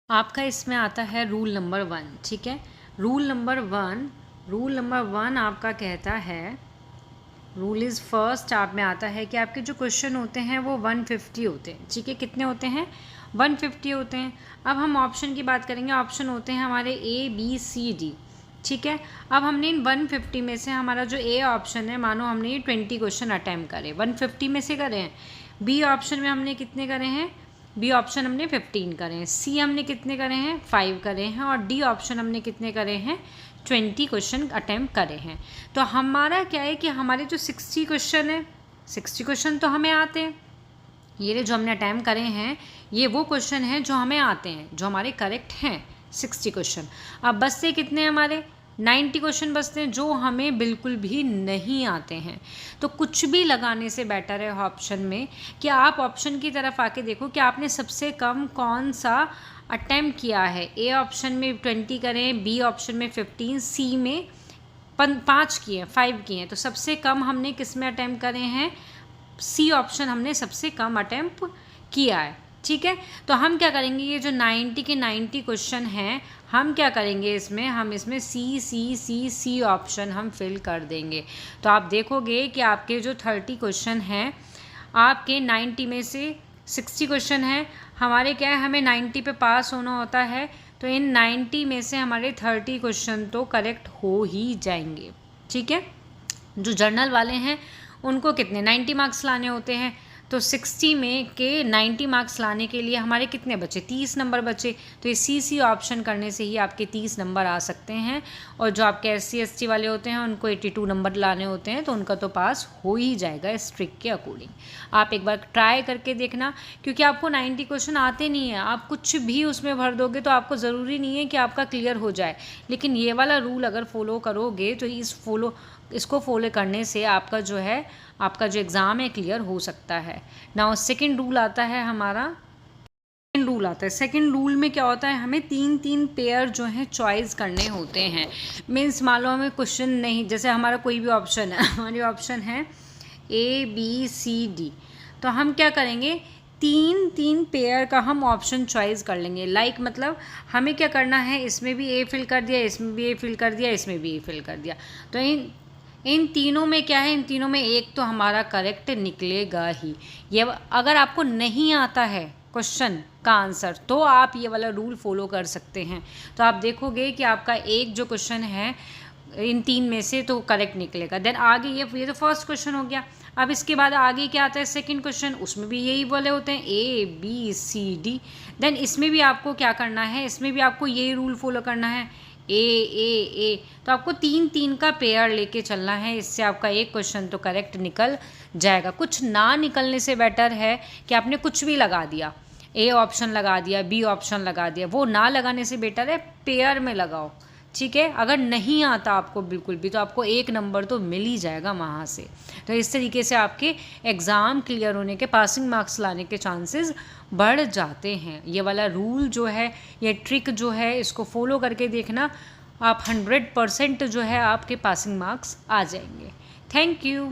आपका इसमें आता है रूल नंबर 1, ठीक है। रूल नंबर वन आपका कहता है, रूल इज़ फर्स्ट आप में आता है कि आपके जो क्वेश्चन होते हैं वो 150 होते हैं, ठीक है। कितने होते हैं? 150 होते हैं। अब हम ऑप्शन की बात करेंगे। ऑप्शन होते हैं हमारे A B C D, ठीक है। अब हमने इन 150 में से हमारा जो ए ऑप्शन है, मानो हमने ये 20 क्वेश्चन अटैम्प्ट करे, 150 में से करे हैं। बी ऑप्शन में हमने कितने करे हैं? बी ऑप्शन हमने 15 करे हैं। सी हमने कितने करे हैं? 5 करे हैं। और डी ऑप्शन हमने कितने करे हैं? 20 क्वेश्चन अटैम्प्ट करे हैं। तो हमारा क्या है कि हमारे जो 60 क्वेश्चन है, 60 क्वेश्चन तो हमें आते हैं। ये जो हमने अटैम्प्ट करे हैं ये वो क्वेश्चन हैं जो हमें आते हैं, जो हमारे करेक्ट हैं, 60 क्वेश्चन। अब बचते कितने हमारे? 90 क्वेश्चन बचते हैं जो हमें बिल्कुल भी नहीं आते हैं। तो कुछ भी लगाने से बेटर है ऑप्शन में कि आप ऑप्शन की तरफ आके देखो कि आपने सबसे कम कौन सा अटैम्प्ट किया है। ए ऑप्शन में 20 करें, बी ऑप्शन में 15, सी में 5 किए, 5 किए हैं। तो सबसे कम हमने किस में अटैम्प्ट करे हैं? सी ऑप्शन हमने सबसे कम अटैम्प्ट किया है, ठीक है। तो हम क्या करेंगे, ये जो 90 के 90 क्वेश्चन हैं, हम क्या करेंगे इसमें, हम इसमें सी ऑप्शन हम फिल कर देंगे। तो आप देखोगे कि आपके जो 30 क्वेश्चन हैं, आपके 90 में से 60 क्वेश्चन हैं, हमारे क्या है, हमें 90 पे पास होना होता है। तो इन 90 में से हमारे 30 क्वेश्चन तो करेक्ट हो ही जाएंगे, ठीक है। जो जर्नल वाले हैं उनको कितने 90 मार्क्स लाने होते हैं। तो 60 में के 90 मार्क्स लाने के लिए हमारे कितने बचे? 30 नंबर बचे। तो ये सी ऑप्शन करने से ही आपके 30 नंबर आ सकते हैं। और जो आपके SC ST वाले होते हैं उनको 82 नंबर लाने होते हैं, तो उनका तो पास हो ही जाएगा इस ट्रिक के अकॉर्डिंग। आप एक बार ट्राई करके देखना, क्योंकि आपको 90 क्वेश्चन आते नहीं हैं। आप कुछ भी उसमें भर दोगे तो आपको ज़रूरी नहीं है कि आपका क्लियर हो जाए, लेकिन ये वाला रूल अगर फॉलो करोगे तो इसको फॉलो करने से आपका जो है, आपका जो एग्ज़ाम है क्लियर हो सकता है। नाउ सेकंड रूल आता है हमारा। सेकंड रूल में क्या होता है, हमें 3 पेयर जो हैं चॉइस करने होते हैं। मीन्स मान लो हमें क्वेश्चन नहीं, जैसे हमारा कोई भी ऑप्शन है, हमारी ऑप्शन है ABCD, तो हम क्या करेंगे, 3 पेयर का हम ऑप्शन चॉइस कर लेंगे। लाइक मतलब हमें क्या करना है, इसमें भी A फिल कर दिया, इसमें भी A फिल कर दिया, इसमें भी A फिल कर दिया। तो इन तीनों में क्या है, इन तीनों में एक तो हमारा करेक्ट निकलेगा ही। ये अगर आपको नहीं आता है क्वेश्चन का आंसर, तो आप ये वाला रूल फॉलो कर सकते हैं। तो आप देखोगे कि आपका एक जो क्वेश्चन है इन 3 में से तो करेक्ट निकलेगा। देन आगे ये तो फर्स्ट क्वेश्चन हो गया। अब इसके बाद आगे क्या आता है, सेकंड क्वेश्चन, उसमें भी यही वाले होते हैं ABCD। देन इसमें भी आपको क्या करना है, इसमें भी आपको यही रूल फॉलो करना है, A। तो आपको 3 का पेयर लेके चलना है, इससे आपका एक क्वेश्चन तो करेक्ट निकल जाएगा। कुछ ना निकलने से बेटर है कि आपने कुछ भी लगा दिया, A ऑप्शन लगा दिया, B ऑप्शन लगा दिया, वो ना लगाने से बेटर है पेयर में लगाओ, ठीक है। अगर नहीं आता आपको बिल्कुल भी, तो आपको एक नंबर तो मिल ही जाएगा वहाँ से। तो इस तरीके से आपके एग्ज़ाम क्लियर होने के, पासिंग मार्क्स लाने के चांसेस बढ़ जाते हैं। ये वाला रूल जो है, ये ट्रिक जो है, इसको फॉलो करके देखना, आप 100% जो है आपके पासिंग मार्क्स आ जाएंगे। Thank you.